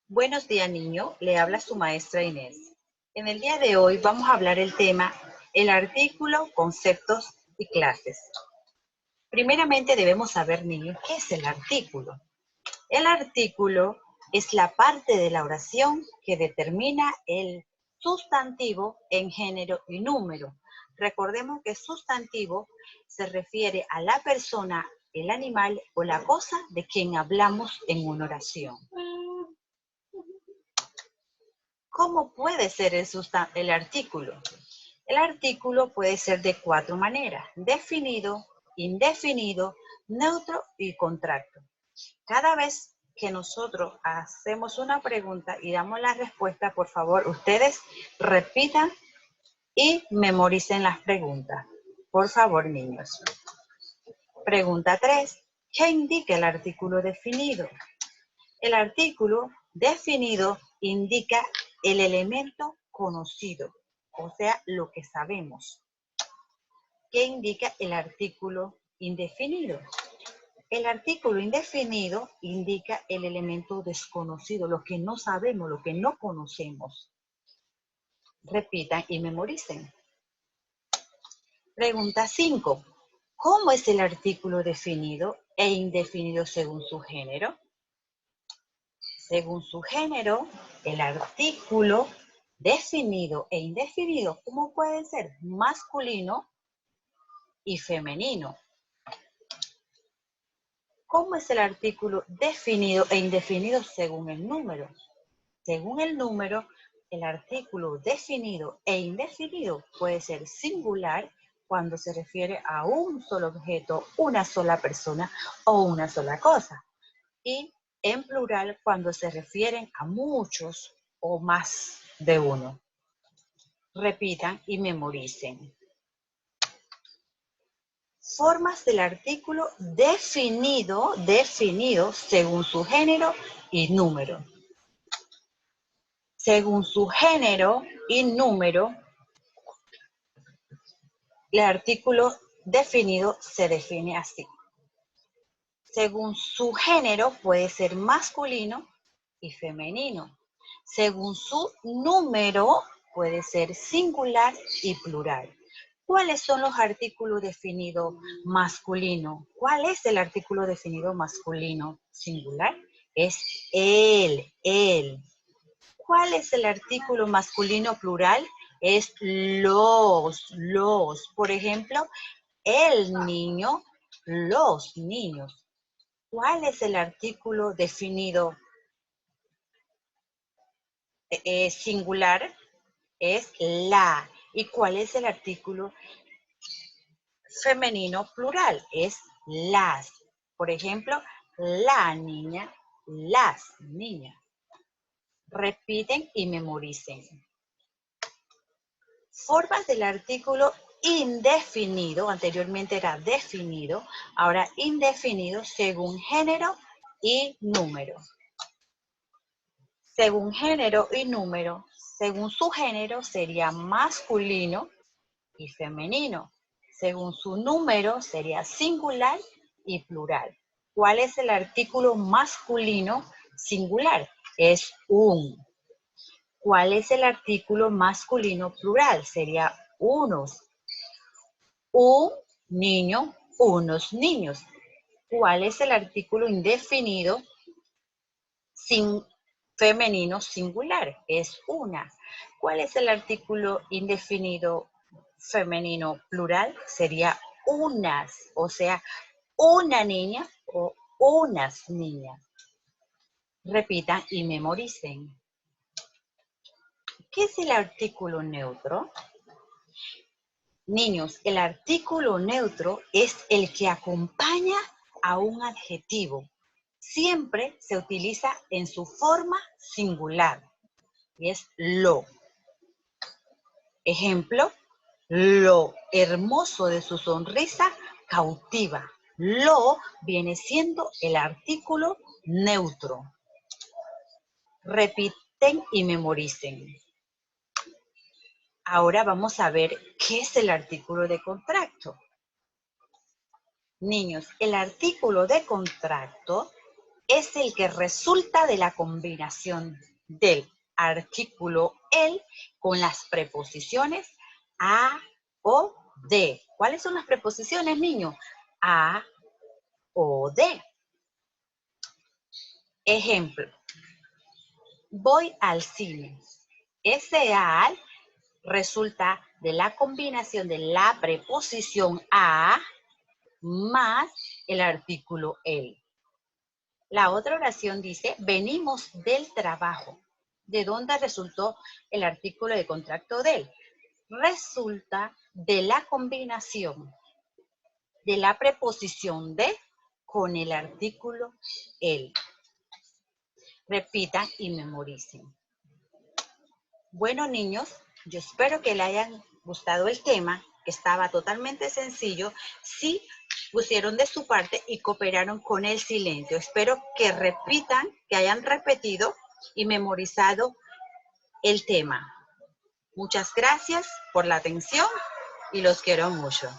Buenos días, niño. Le habla su maestra Inés. En el día de hoy vamos a hablar el tema, el artículo, conceptos y clases. Primeramente debemos saber, niños, ¿qué es el artículo? El artículo es la parte de la oración que determina el sustantivo en género y número. Recordemos que sustantivo se refiere a la persona, el animal o la cosa de quien hablamos en una oración. ¿Cómo puede ser el artículo? El artículo puede ser de 4 maneras: definido, indefinido, neutro y contracto. Cada vez que nosotros hacemos una pregunta y damos la respuesta, por favor, ustedes repitan y memoricen las preguntas. Por favor, niños. Pregunta 3. ¿Qué indica el artículo definido? El artículo definido indica el elemento conocido, o sea, lo que sabemos. ¿Qué indica el artículo indefinido? El artículo indefinido indica el elemento desconocido, lo que no sabemos, lo que no conocemos. Repitan y memoricen. Pregunta 5. ¿Cómo es el artículo definido e indefinido según su género? Según su género, el artículo definido e indefinido, ¿cómo puede ser? Masculino y femenino. ¿Cómo es el artículo definido e indefinido según el número? Según el número, el artículo definido e indefinido puede ser singular cuando se refiere a un solo objeto, una sola persona o una sola cosa. Y en plural cuando se refieren a muchos o más de uno. Repitan y memoricen. Formas del artículo definido según su género y número. Según su género y número, el artículo definido se define así. Según su género puede ser masculino y femenino. Según su número puede ser singular y plural. ¿Cuáles son los artículos definidos masculino? ¿Cuál es el artículo definido masculino singular? Es él. ¿Cuál es el artículo masculino plural? Es los. Por ejemplo, el niño, los niños. ¿Cuál es el artículo definido singular? Es la. ¿Y cuál es el artículo femenino plural? Es las. Por ejemplo, la niña, las niñas. Repiten y memoricen. Formas del artículo indefinido, anteriormente era definido, ahora indefinido según género y número. Según género y número, según su género sería masculino y femenino. Según su número sería singular y plural. ¿Cuál es el artículo masculino singular? Es un. ¿Cuál es el artículo masculino plural? Sería unos. Un niño, unos niños. ¿Cuál es el artículo indefinido femenino singular? Es una. ¿Cuál es el artículo indefinido femenino plural? Sería unas, o sea, una niña o unas niñas. Repitan y memoricen. ¿Qué es el artículo neutro? Niños, el artículo neutro es el que acompaña a un adjetivo. Siempre se utiliza en su forma singular y es lo. Ejemplo, lo hermoso de su sonrisa cautiva. Lo viene siendo el artículo neutro. Repiten y memoricen. Ahora vamos a ver qué es el artículo de contracto. Niños, el artículo de contracto es el que resulta de la combinación del artículo el con las preposiciones a, o, de. ¿Cuáles son las preposiciones, niños? A, o, de. Ejemplo, voy al cine. Ese al resulta de la combinación de la preposición a más el artículo el. La otra oración dice, venimos del trabajo. ¿De dónde resultó el artículo de contracto del? Resulta de la combinación de la preposición de con el artículo el. Repitan y memoricen. Bueno, niños, yo espero que les hayan gustado el tema, que estaba totalmente sencillo. Sí pusieron de su parte y cooperaron con el silencio. Espero que repitan, que hayan repetido y memorizado el tema. Muchas gracias por la atención y los quiero mucho.